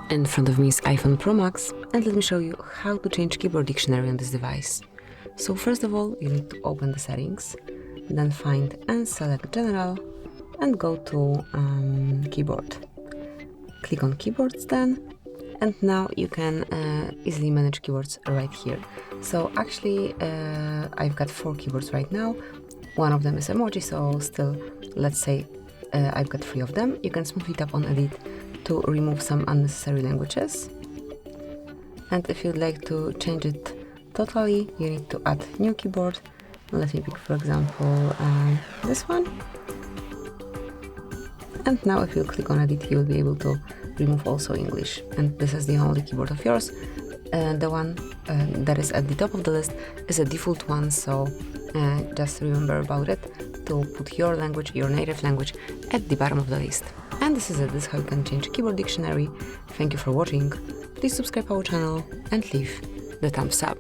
In front of me is iPhone Pro Max, and let me show you how to change keyboard dictionary on this device. So first of all, you need to open the settings, then find and select General, and go to Keyboard. Click on Keyboards then, and now you can easily manage keyboards right here. So actually, I've got 4 keyboards right now. One of them is emoji, so still, let's say I've got 3 of them. You can smoothly tap on Edit to remove some unnecessary languages. And if you'd like to change it totally, you need to add new keyboard. Let me pick, for example, this one. And now if you click on Edit, you will be able to remove also English. And this is the only keyboard of yours. The one that is at the top of the list is a default one, so just remember about it to put your language, your native language, at the bottom of the list. And this is it. This is how you can change keyboard dictionary. Thank you for watching. Please subscribe our channel and leave the thumbs up.